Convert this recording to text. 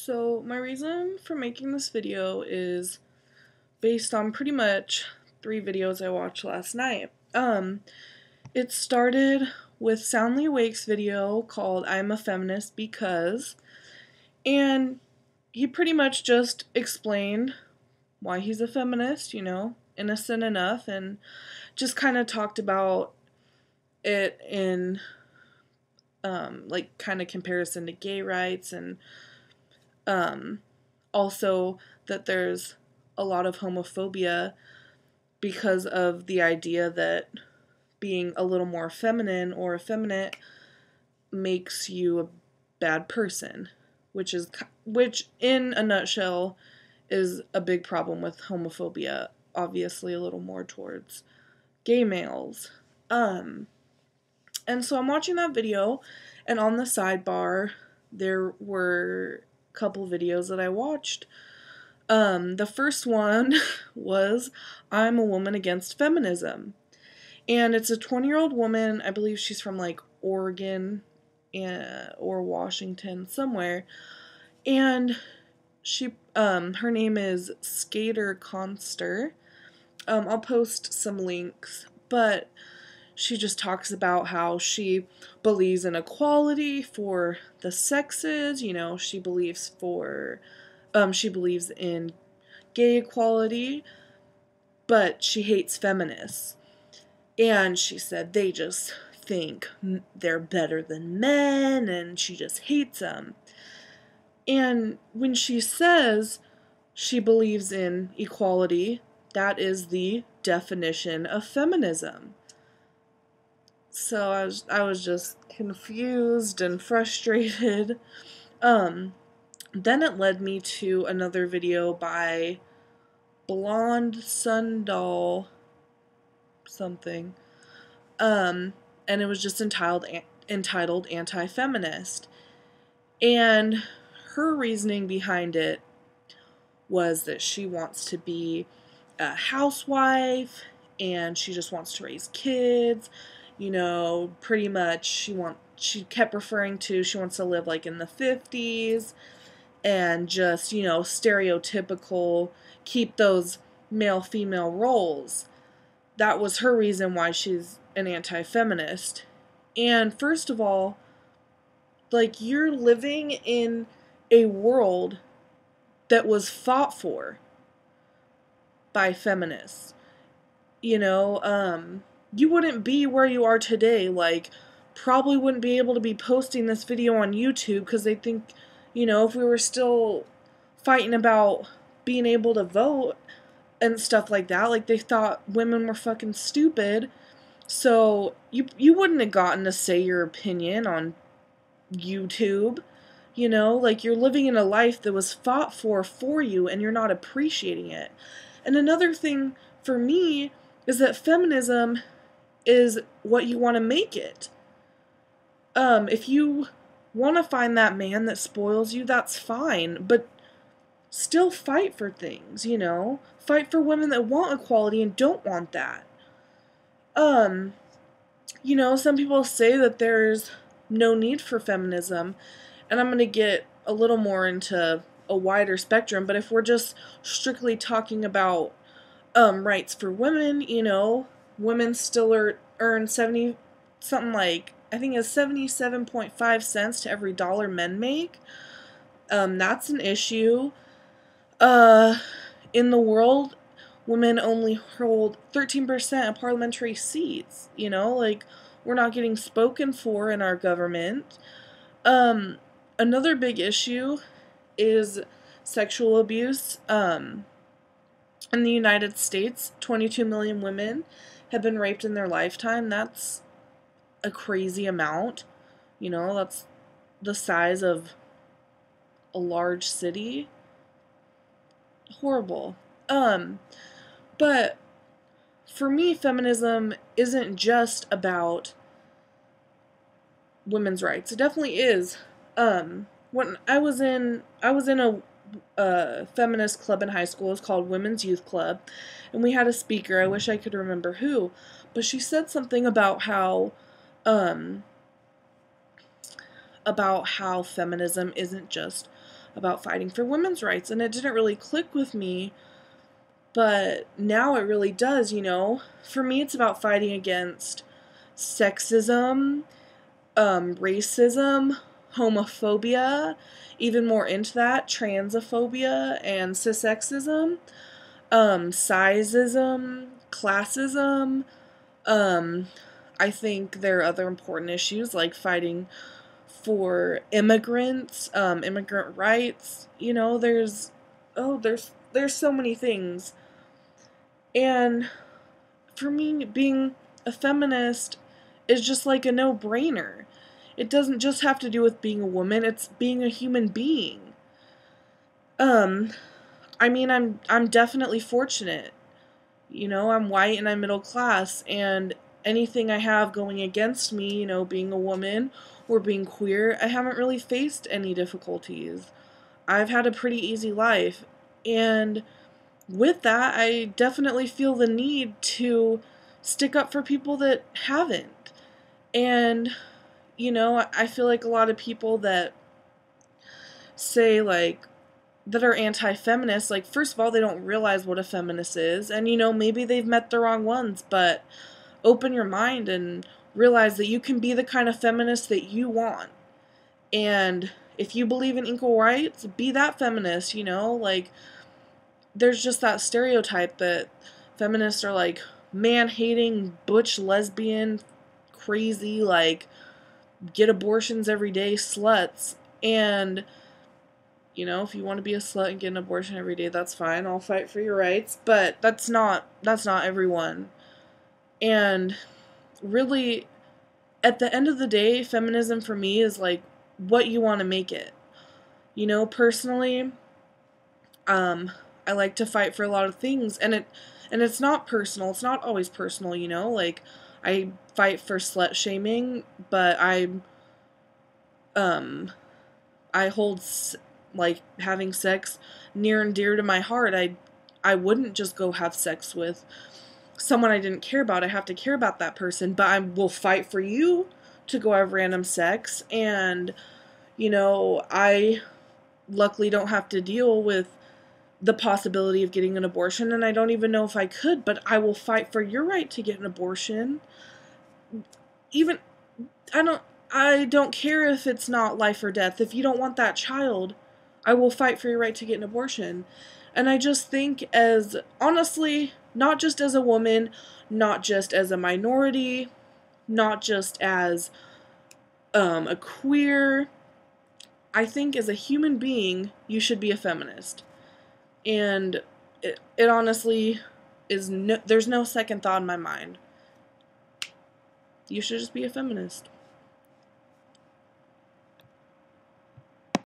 So my reason for making this video is based on pretty much 3 videos I watched last night. It started with Soundly Awake's video called I'm a Feminist Because, and he pretty much just explained why he's a feminist, innocent enough, and just kind of talked about it in kind of comparison to gay rights, and also that there's a lot of homophobia because of the idea that being a little more feminine or effeminate makes you a bad person, which in a nutshell is a big problem with homophobia, obviously a little more towards gay males. And so I'm watching that video, and on the sidebar there were a couple videos that I watched. The first one was I'm a Woman Against Feminism. And it's a 20-year-old woman, I believe she's from Oregon or Washington, somewhere. And her name is Skater Conster. I'll post some links, but she just talks about how she believes in equality for the sexes. She believes in gay equality, but she hates feminists. And she said they just think they're better than men, and she just hates them. And when she says she believes in equality, that is the definition of feminism. So I was just confused and frustrated. Then it led me to another video by Blonde Sundoll something, and it was just entitled Anti-Feminist, and her reasoning behind it was that she wants to be a housewife, and she just wants to raise kids, pretty much she kept referring to she wants to live in the 50s, and just, stereotypical, keep those male-female roles. That was her reason why she's an anti-feminist. And first of all, you're living in a world that was fought for by feminists. You wouldn't be where you are today. Probably wouldn't be able to be posting this video on YouTube because they think, if we were still fighting about being able to vote and stuff like that, they thought women were fucking stupid. So you wouldn't have gotten to say your opinion on YouTube. You're living in a life that was fought for you, and you're not appreciating it. And another thing for me is that feminism is what you want to make it. If you want to find that man that spoils you, that's fine, but still fight for things, Fight for women that want equality and don't want that. Some people say that there's no need for feminism, and I'm going to get a little more into a wider spectrum, but if we're just strictly talking about rights for women, women still earn 70 something, I think it's 77.5 cents to every dollar men make. That's an issue. In the world, women only hold 13% of parliamentary seats, we're not getting spoken for in our government. Another big issue is sexual abuse. In the United States, 22 million women have been raped in their lifetime. That's a crazy amount. That's the size of a large city. Horrible. But for me, feminism isn't just about women's rights. It definitely is. When I was in a feminist club in high school. It was called Women's Youth Club, and we had a speaker. I wish I could remember who, but she said something about how feminism isn't just about fighting for women's rights, and it didn't really click with me, but now it really does, you know. For me, it's about fighting against sexism, racism, homophobia, even more into that, transophobia and cissexism, sizeism, classism. I think there are other important issues like fighting for immigrants, immigrant rights. You know, there's so many things. And for me, being a feminist is just like a no-brainer. It doesn't just have to do with being a woman, it's being a human being. I mean, I'm definitely fortunate. You know, I'm white and I'm middle class, and anything I have going against me, you know, being a woman or being queer, I haven't really faced any difficulties. I've had a pretty easy life, and with that, I definitely feel the need to stick up for people that haven't. And, you know, I feel like a lot of people that say, like, that are anti-feminist, like, first of all, they don't realize what a feminist is, and, you know, maybe they've met the wrong ones, but open your mind and realize that you can be the kind of feminist that you want. And if you believe in equal rights, be that feminist, you know, like, there's just that stereotype that feminists are, like, man-hating, butch, lesbian, crazy, like, get abortions every day sluts. And, you know, if you want to be a slut and get an abortion every day, that's fine. I'll fight for your rights. But that's not everyone. And really, at the end of the day, feminism for me is like what you want to make it. You know, personally, I like to fight for a lot of things, and it's not personal. It's not always personal, you know. Like, I fight for slut shaming, but I hold like having sex near and dear to my heart. I wouldn't just go have sex with someone I didn't care about. I have to care about that person, but I will fight for you to go have random sex. And, you know, I luckily don't have to deal with the possibility of getting an abortion, and I don't even know if I could, but I will fight for your right to get an abortion. Even, I don't care if it's not life or death. If you don't want that child, I will fight for your right to get an abortion. And I just think, as, honestly, not just as a woman, not just as a minority, not just as a queer, I think as a human being, you should be a feminist. And it honestly is there's no second thought in my mind. You should just be a feminist.